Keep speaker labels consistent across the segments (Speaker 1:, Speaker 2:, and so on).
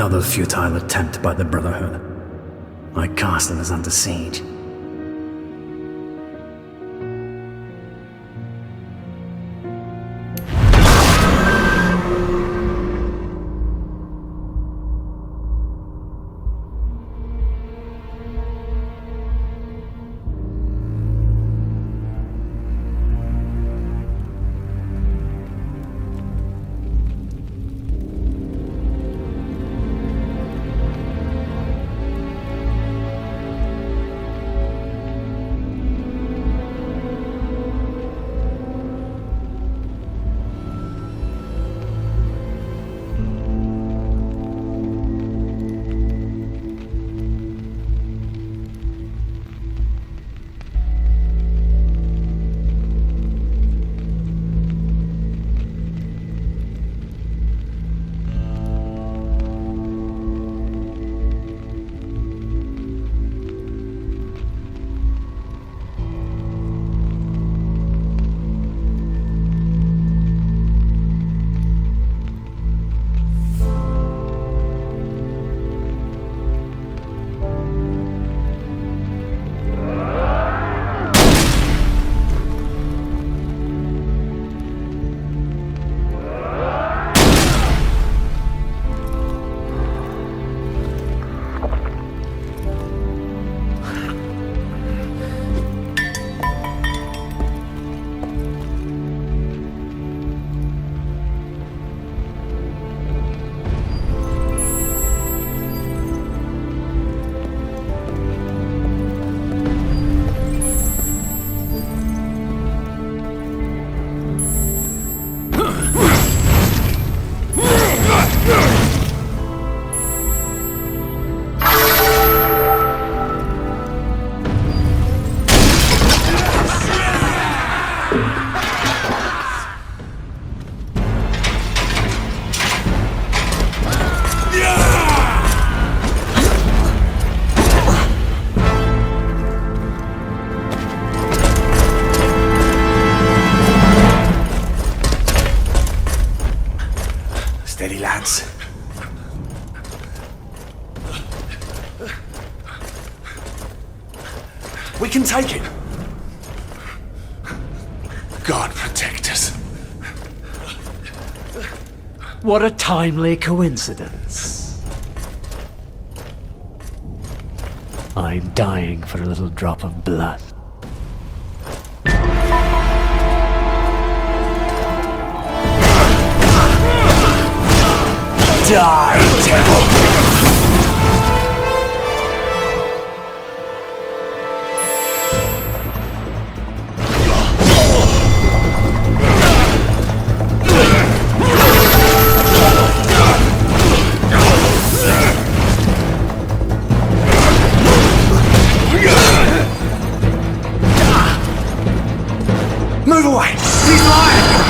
Speaker 1: Another futile attempt by the Brotherhood. My castle is under siege.
Speaker 2: Steady, lads. We can take it. God protect us.
Speaker 3: What a timely coincidence. I'm dying for a little drop of blood.
Speaker 2: Die, devil! Move away! He's lying!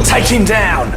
Speaker 2: Take him down!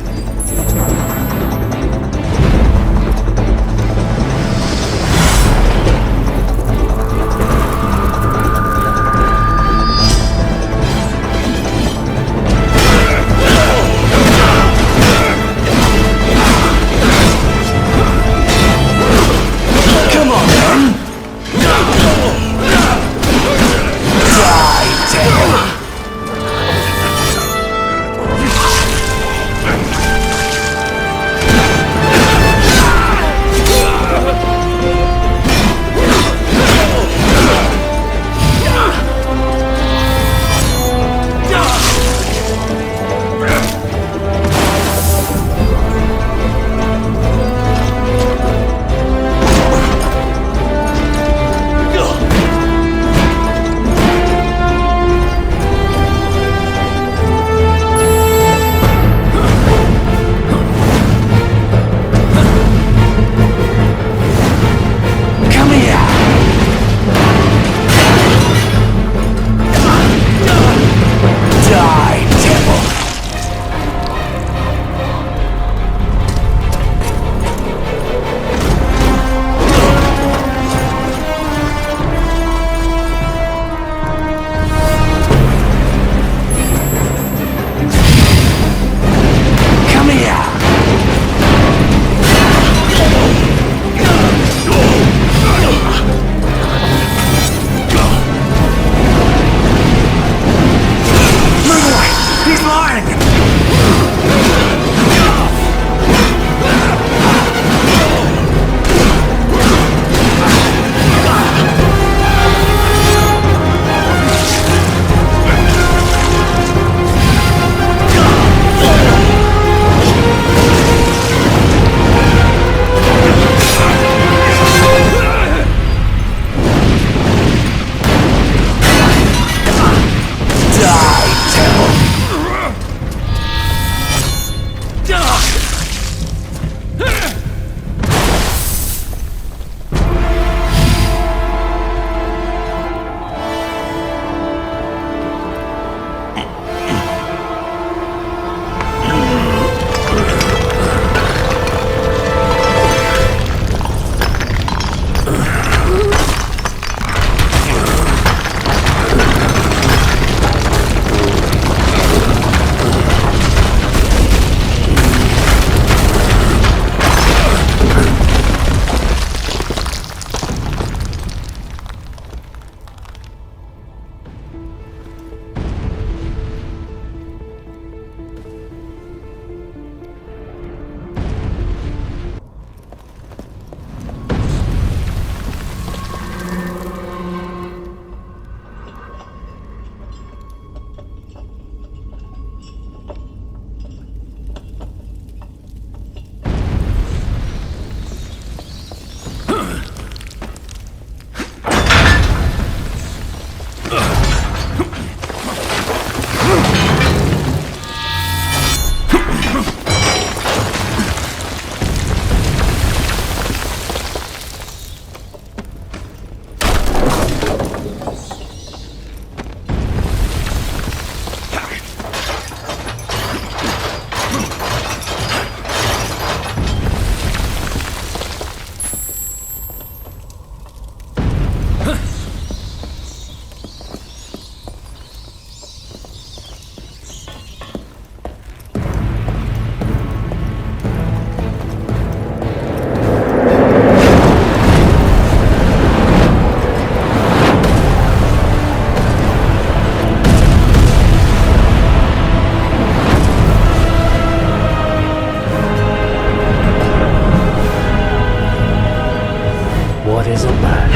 Speaker 3: is a man,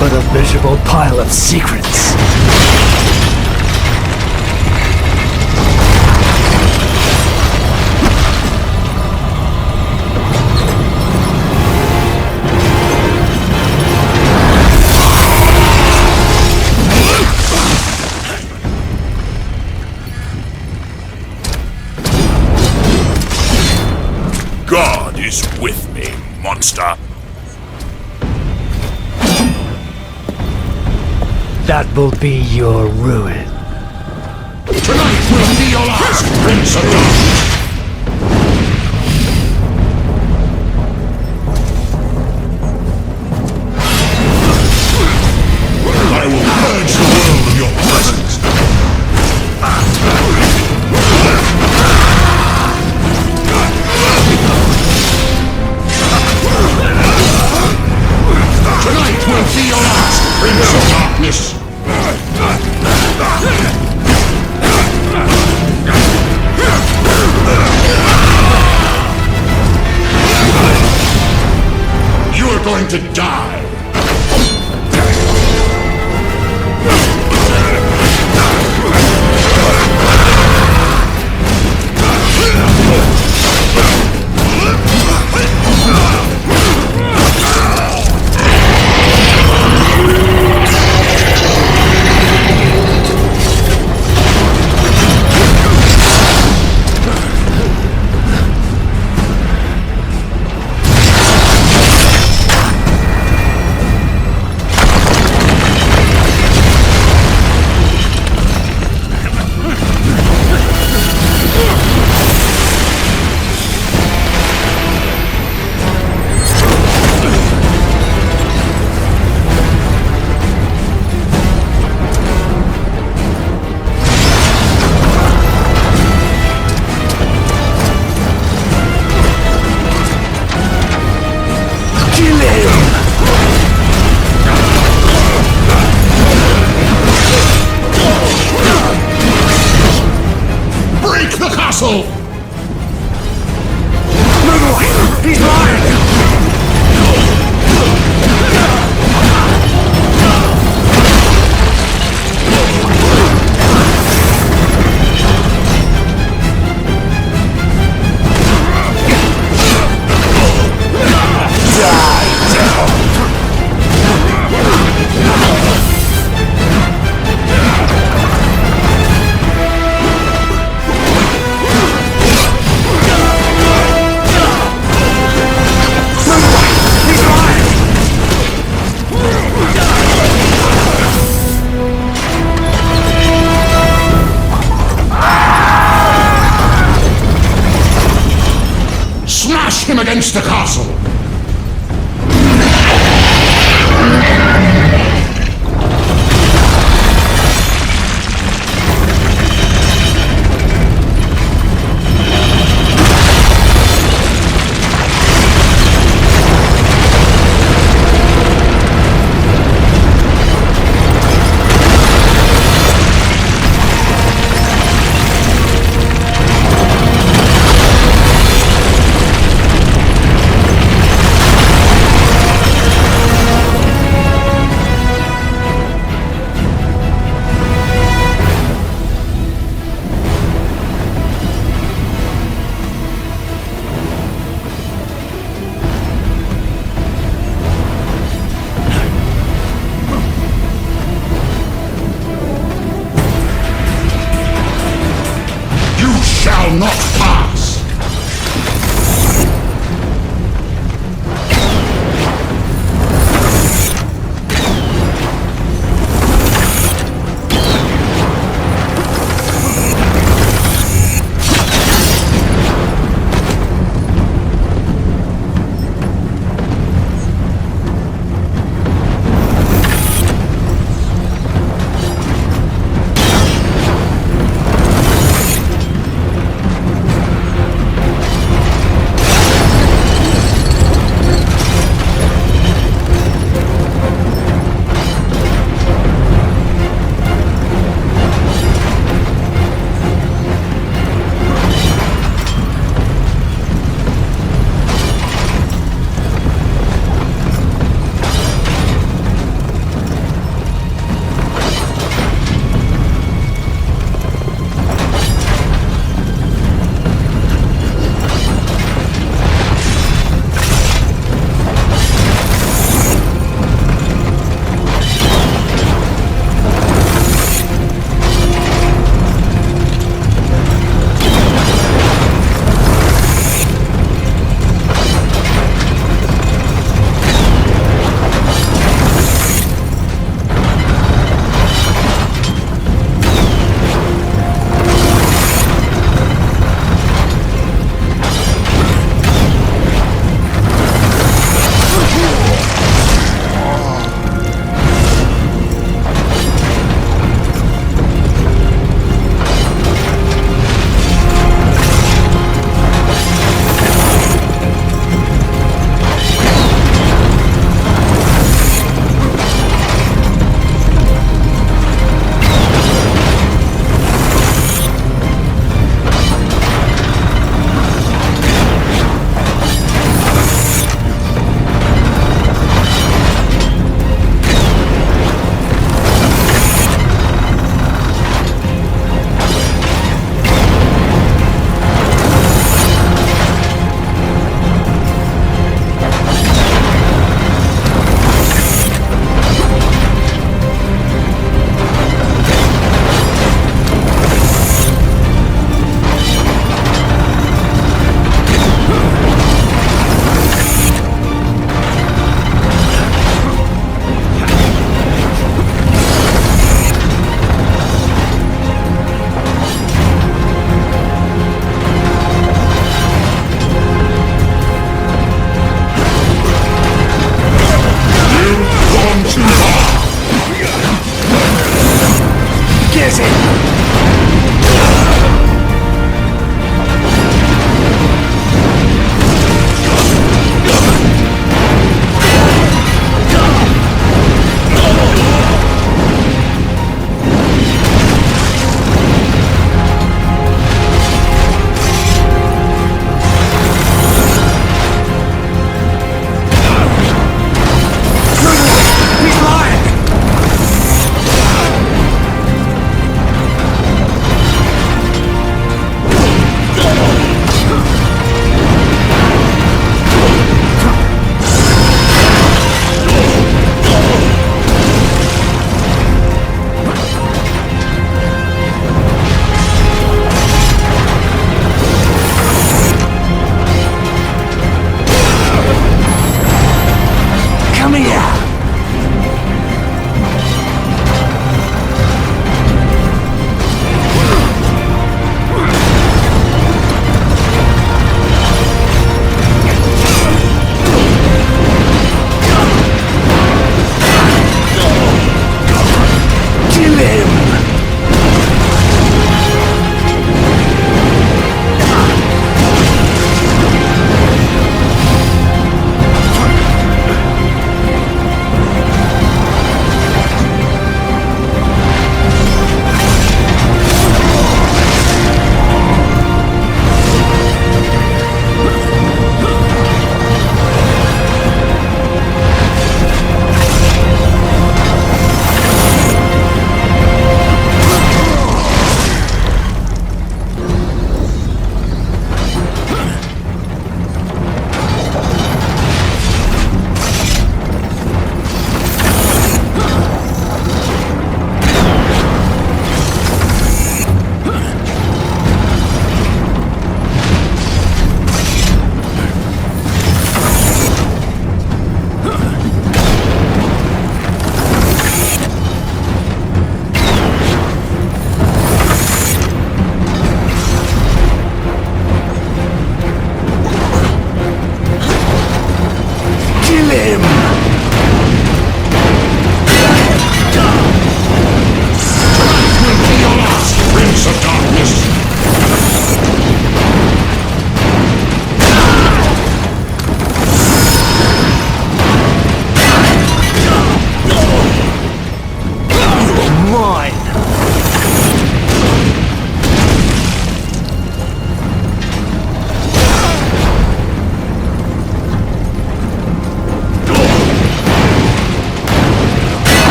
Speaker 3: but a miserable pile of secrets.
Speaker 2: God is with me, monster.
Speaker 3: That will be your ruin.
Speaker 2: Tonight will be your last, Prince of Darkness. I will purge the world of your presence. Tonight will be your last, Prince of Darkness. You are going to die. Him against the castle!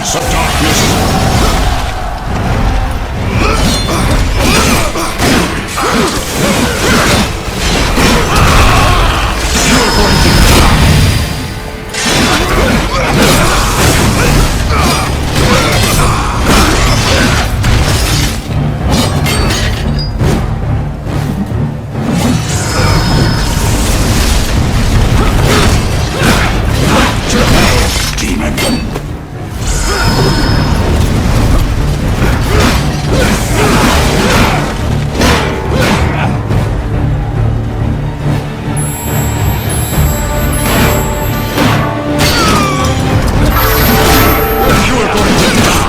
Speaker 2: Prince of Darkness! You're going to die!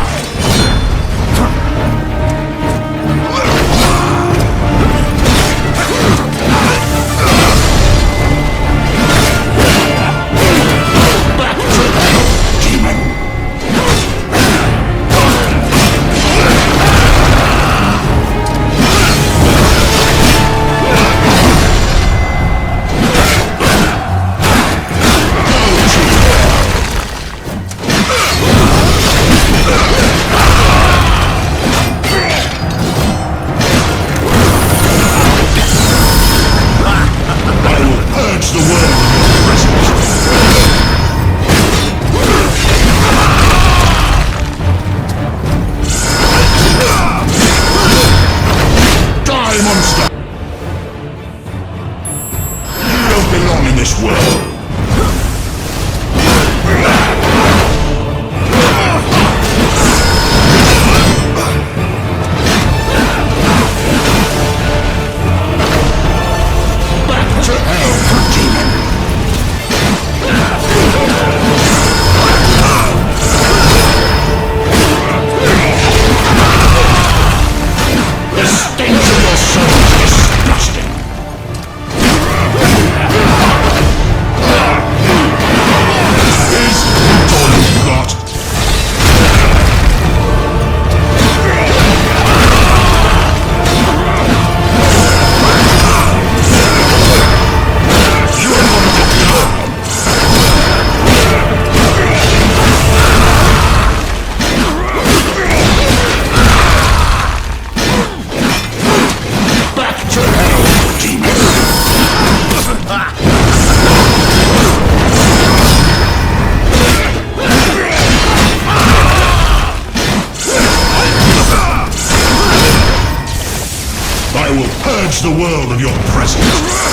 Speaker 2: The world of your presence.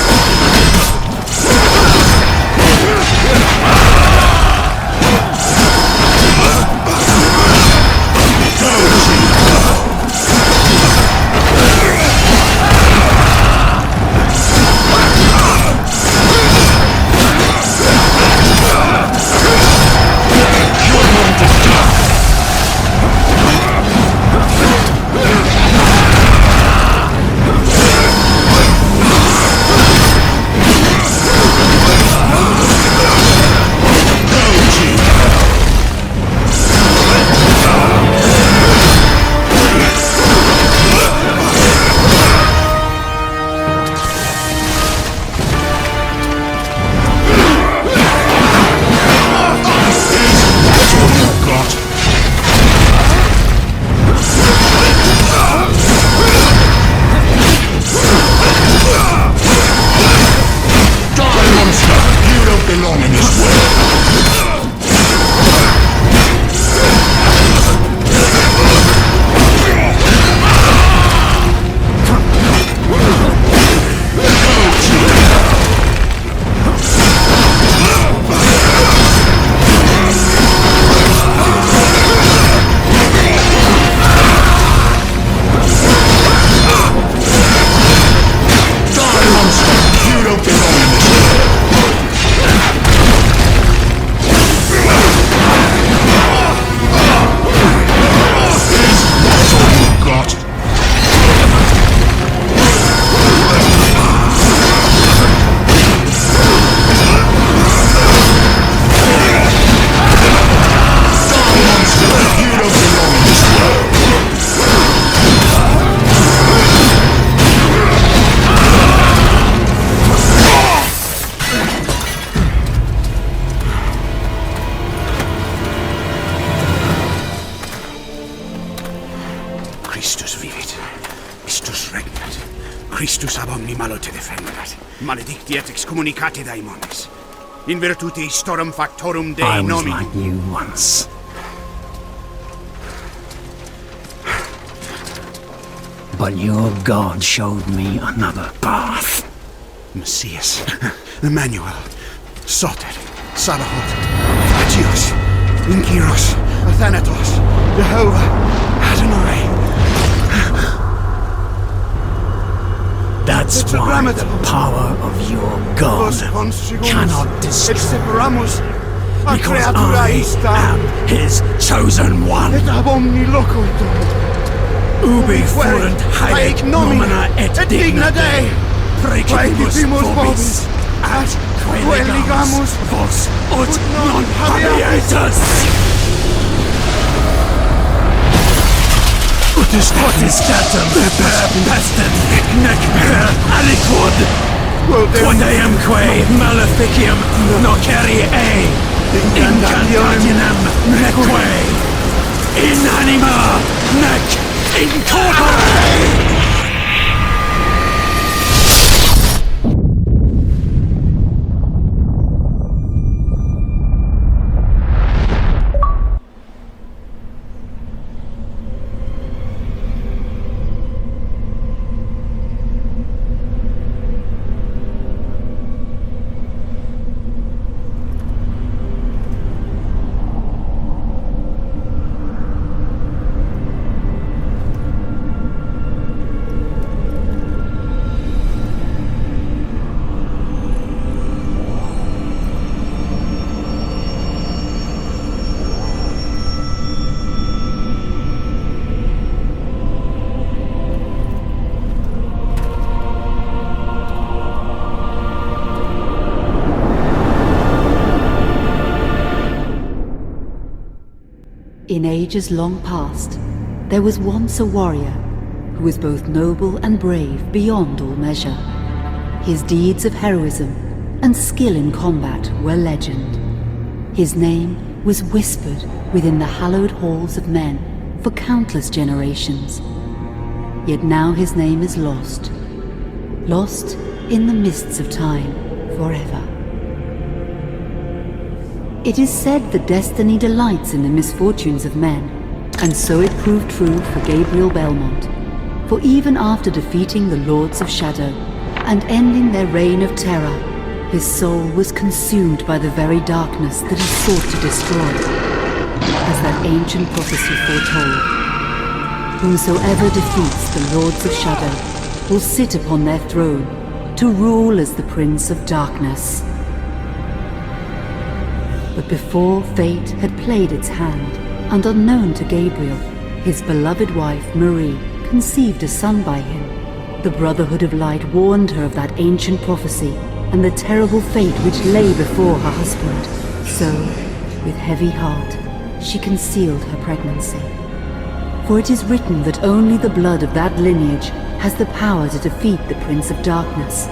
Speaker 2: Christus vivit. Christus regnat. Christus ab omni malo te defendat. Maledicti et excommunicati daimones. In virtute istorum factorum Dei
Speaker 1: I was
Speaker 2: nomi.
Speaker 1: like you once. But your God showed me another path.
Speaker 2: Messias, Emmanuel, Soter, Sabaoth, Agios, Inkyros, Athanatos, Jehovah, Adonai.
Speaker 1: That's why the power of your God cannot destroy. Because I am his chosen one.
Speaker 2: Et ab omni loco
Speaker 1: Ubi fuerunt haec nomina et digna Dei. Praecipimus vobis, ad queligamus vos ut non habietus. Ut statum per pestem nec per aliquod. Quod eamque maleficium nocere incantationem neque in anima nec in corpore.
Speaker 4: In ages long past, there was once a warrior who was both noble and brave beyond all measure. His deeds of heroism and skill in combat were legend. His name was whispered within the hallowed halls of men for countless generations. Yet now his name is lost. Lost in the mists of time forever. It is said that destiny delights in the misfortunes of men, and so it proved true for Gabriel Belmont. For even after defeating the Lords of Shadow and ending their reign of terror, his soul was consumed by the very darkness that he sought to destroy, as that ancient prophecy foretold. Whomsoever defeats the Lords of Shadow will sit upon their throne to rule as the Prince of Darkness. But before fate had played its hand, and unknown to Gabriel, his beloved wife Marie conceived a son by him. The Brotherhood of Light warned her of that ancient prophecy and the terrible fate which lay before her husband. So, with heavy heart, she concealed her pregnancy. For it is written that only the blood of that lineage has the power to defeat the Prince of Darkness.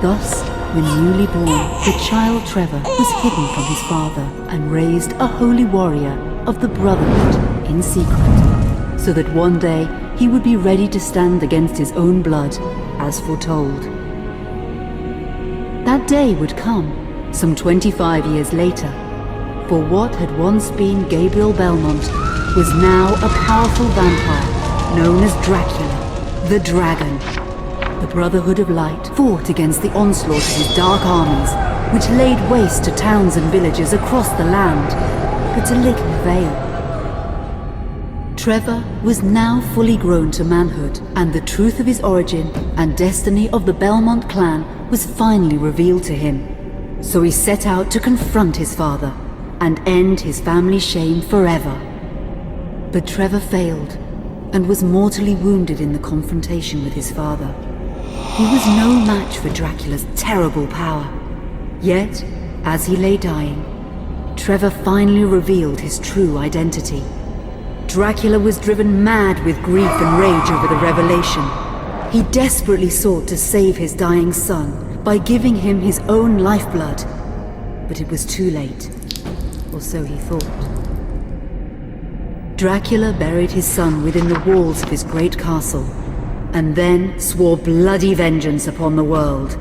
Speaker 4: Thus, when newly born, the child Trevor was hidden from his father and raised a holy warrior of the Brotherhood in secret, so that one day he would be ready to stand against his own blood, as foretold. That day would come, some 25 years later, for what had once been Gabriel Belmont was now a powerful vampire known as Dracula, the Dragon. The Brotherhood of Light fought against the onslaught of his dark armies, which laid waste to towns and villages across the land, but to little avail. Trevor was now fully grown to manhood, and the truth of his origin and destiny of the Belmont clan was finally revealed to him. So he set out to confront his father and end his family's shame forever. But Trevor failed and was mortally wounded in the confrontation with his father. He was no match for Dracula's terrible power. Yet, as he lay dying, Trevor finally revealed his true identity. Dracula was driven mad with grief and rage over the revelation. He desperately sought to save his dying son by giving him his own lifeblood. But it was too late, or so he thought. Dracula buried his son within the walls of his great castle, and then swore bloody vengeance upon the world.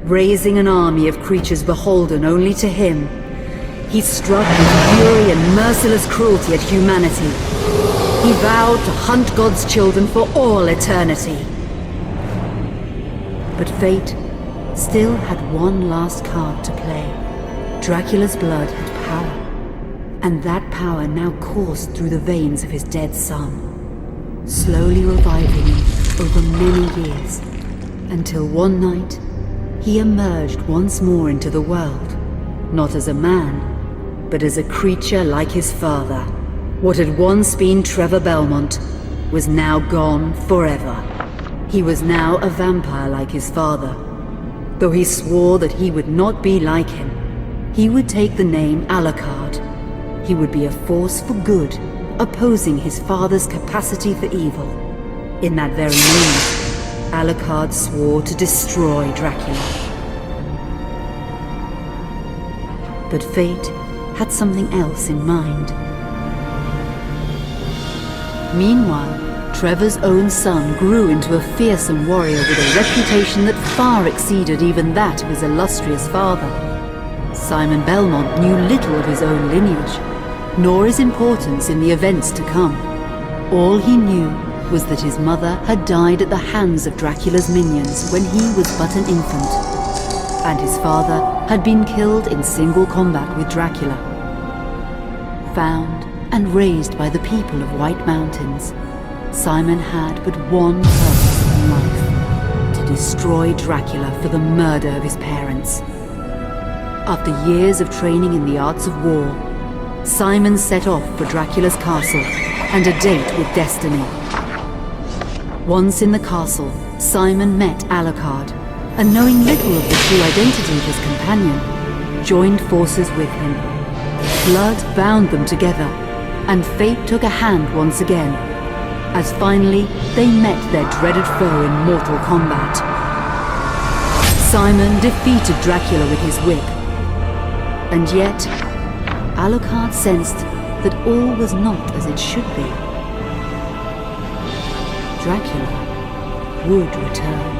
Speaker 4: Raising an army of creatures beholden only to him, he struck with fury and merciless cruelty at humanity. He vowed to hunt God's children for all eternity. But fate still had one last card to play. Dracula's blood had power, and that power now coursed through the veins of his dead son, slowly reviving him over many years, until one night he emerged once more into the world, not as a man, but as a creature like his father. What had once been Trevor Belmont was now gone forever. He was now a vampire like his father. Though he swore that he would not be like him, he would take the name Alucard. He would be a force for good, opposing his father's capacity for evil. In that very moment, Alucard swore to destroy Dracula. But fate had something else in mind. Meanwhile, Trevor's own son grew into a fearsome warrior with a reputation that far exceeded even that of his illustrious father. Simon Belmont knew little of his own lineage, nor his importance in the events to come. All he knew was that his mother had died at the hands of Dracula's minions when he was but an infant, and his father had been killed in single combat with Dracula. Found and raised by the people of White Mountains, Simon had but one purpose in life: to destroy Dracula for the murder of his parents. After years of training in the arts of war, Simon set off for Dracula's castle and a date with destiny. Once in the castle, Simon met Alucard, and knowing little of the true identity of his companion, joined forces with him. Blood bound them together, and fate took a hand once again, as finally they met their dreaded foe in mortal combat. Simon defeated Dracula with his whip, and yet Alucard sensed that all was not as it should be. Dracula would return.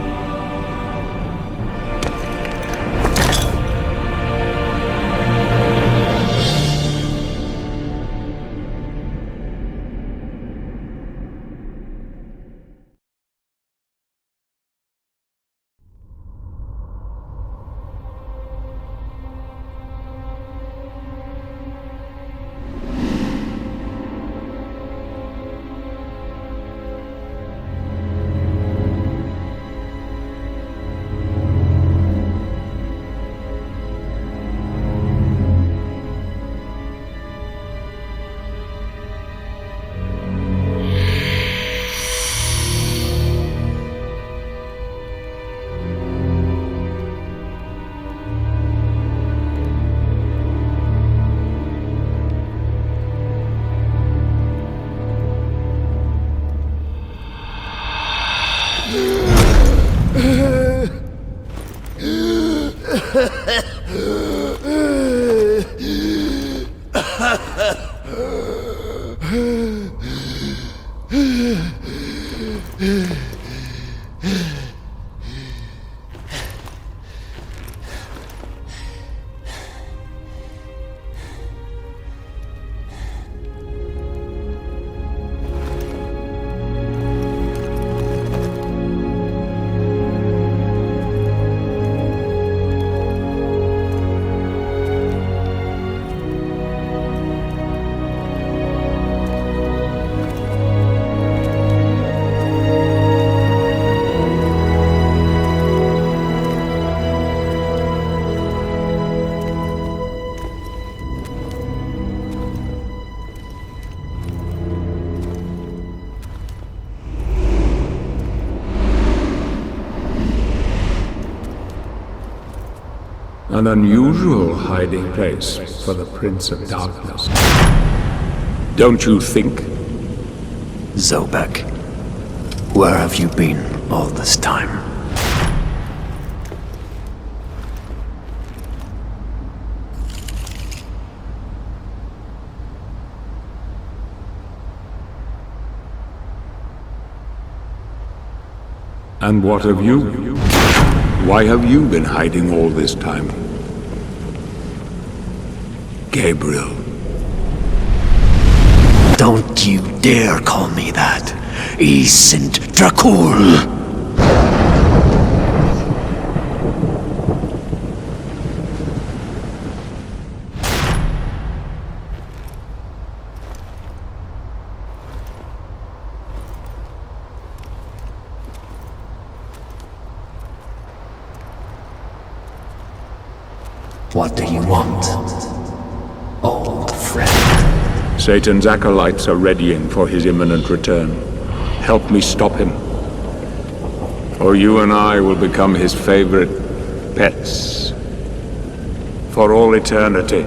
Speaker 5: An unusual hiding place for the Prince of Darkness. Don't you think?
Speaker 3: Zobek, where have you been all this time?
Speaker 5: And what of you? Why have you been hiding all this time?
Speaker 3: Gabriel. Don't you dare call me that. I Saint Dracul. What do you want, old friend?
Speaker 5: Satan's acolytes are readying for his imminent return. Help me stop him, or you and I will become his favorite pets for all eternity.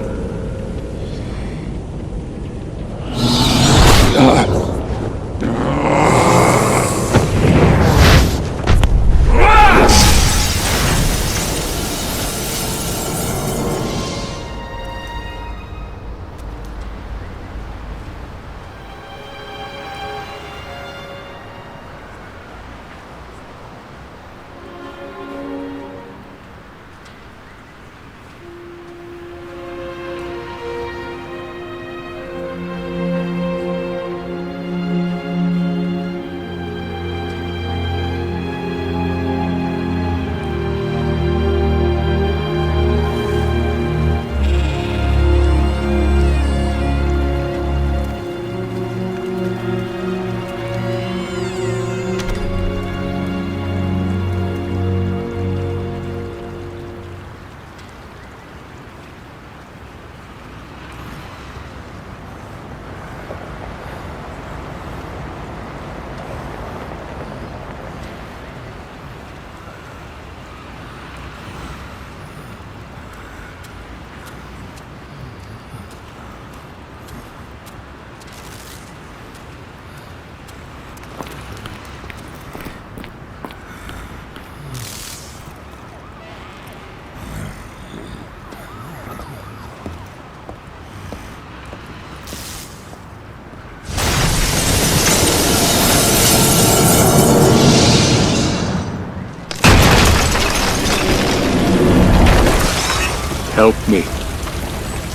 Speaker 5: Help me,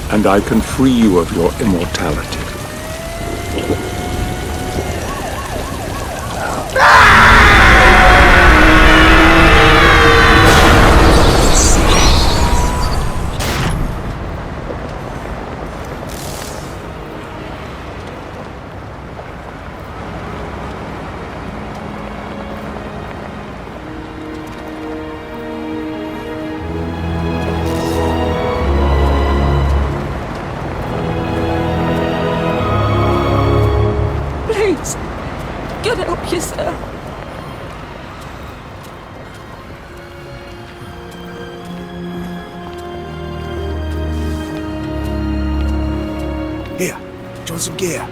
Speaker 5: and I can free you of your immortality.
Speaker 6: Get help yourself.
Speaker 2: Here, do you want some gear?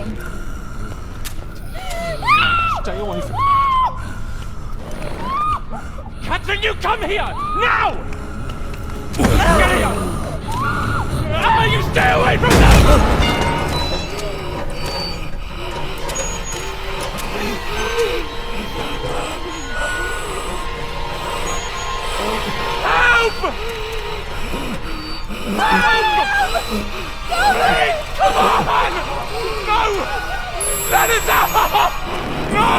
Speaker 6: doing?
Speaker 7: Stay away from me. Catherine, you come here! Now! Get here! You stay away from them! Help! Help! Please, come on! No! Let us out! No!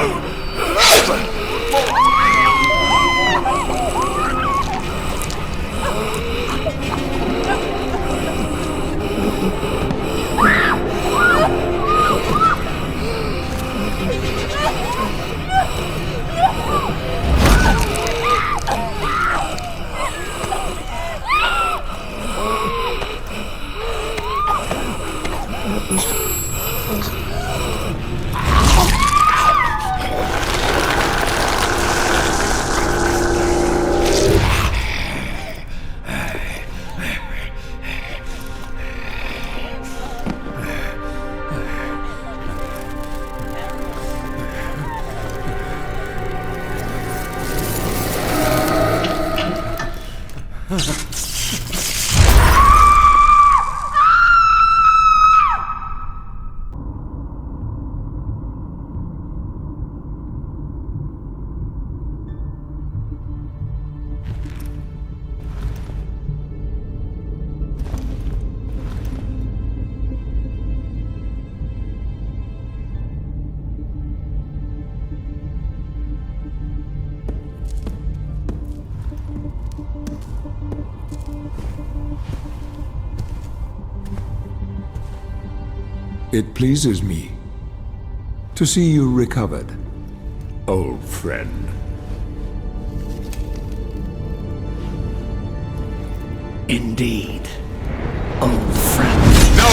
Speaker 5: It pleases me to see you recovered, old friend.
Speaker 1: Indeed, old friend.
Speaker 5: No!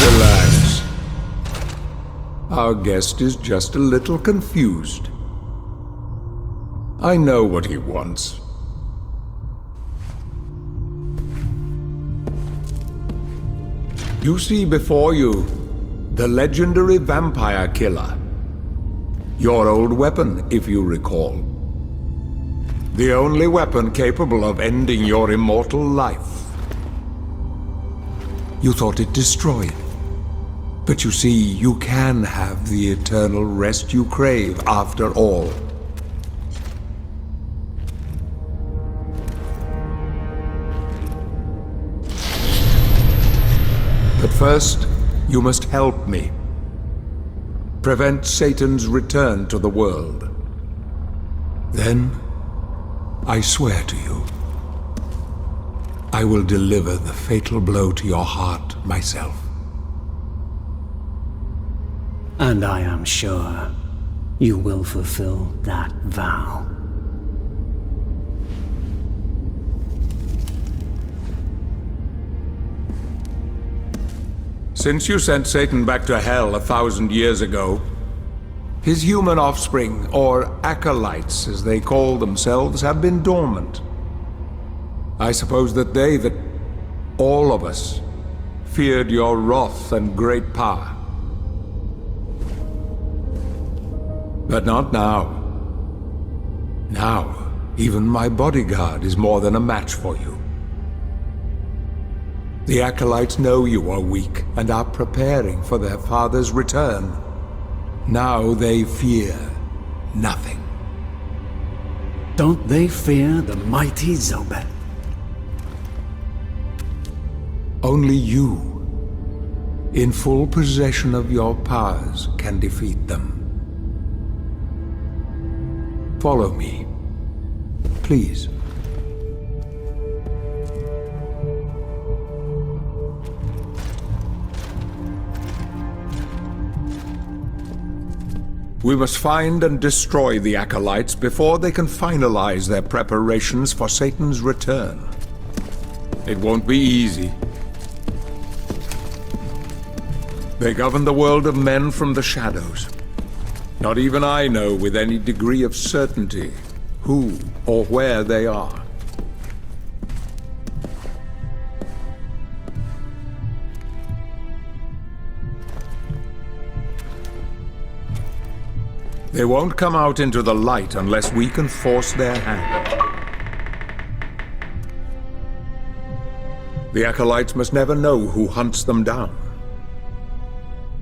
Speaker 5: Relax. Our guest is just a little confused. I know what he wants. You see before you the legendary vampire killer. Your old weapon, if you recall. The only weapon capable of ending your immortal life. You thought it destroyed. But you see, you can have the eternal rest you crave after all. But first, you must help me. Prevent Satan's return to the world. Then, I swear to you, I will deliver the fatal blow to your heart myself.
Speaker 1: And I am sure you will fulfill that vow.
Speaker 5: Since you sent Satan back to hell 1,000 years ago, his human offspring, or acolytes as they call themselves, have been dormant. I suppose that all of us, feared your wrath and great power. But not now. Now, even my bodyguard is more than a match for you. The acolytes know you are weak and are preparing for their father's return. Now they fear nothing.
Speaker 1: Don't they fear the mighty Zobek?
Speaker 5: Only you, in full possession of your powers, can defeat them. Follow me, please. We must find and destroy the acolytes before they can finalize their preparations for Satan's return. It won't be easy. They govern the world of men from the shadows. Not even I know with any degree of certainty who or where they are. They won't come out into the light unless we can force their hand. The acolytes must never know who hunts them down.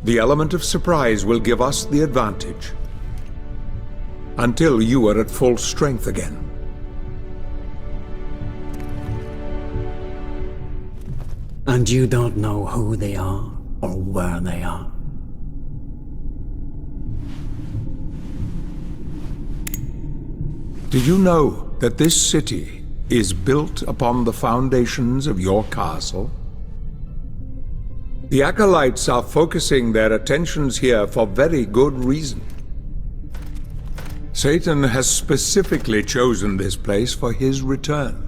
Speaker 5: The element of surprise will give us the advantage. Until you are at full strength again.
Speaker 1: And you don't know who they are or where they are.
Speaker 5: Do you know that this city is built upon the foundations of your castle? The acolytes are focusing their attentions here for very good reason. Satan has specifically chosen this place for his return.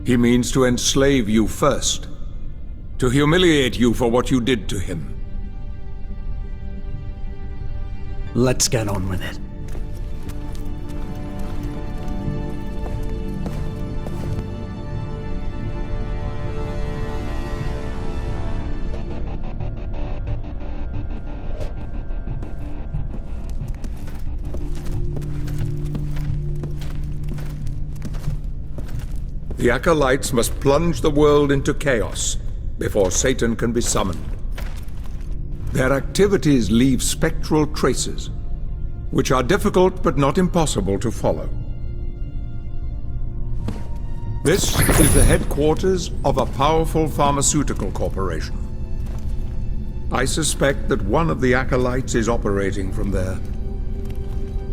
Speaker 5: He means to enslave you first, to humiliate you for what you did to him.
Speaker 1: Let's get on with it.
Speaker 5: The acolytes must plunge the world into chaos before Satan can be summoned. Their activities leave spectral traces, which are difficult but not impossible to follow. This is the headquarters of a powerful pharmaceutical corporation. I suspect that one of the acolytes is operating from there.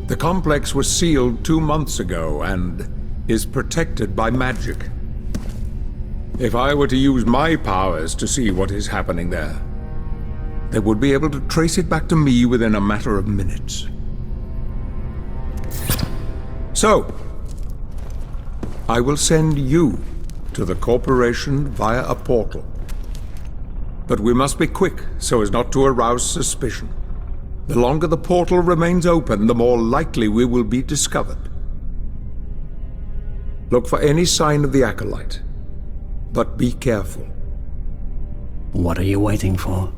Speaker 5: The complex was sealed 2 months ago and is protected by magic. If I were to use my powers to see what is happening there, they would be able to trace it back to me within a matter of minutes. So, I will send you to the corporation via a portal. But we must be quick so as not to arouse suspicion. The longer the portal remains open, the more likely we will be discovered. Look for any sign of the acolyte, but be careful.
Speaker 1: What are you waiting for?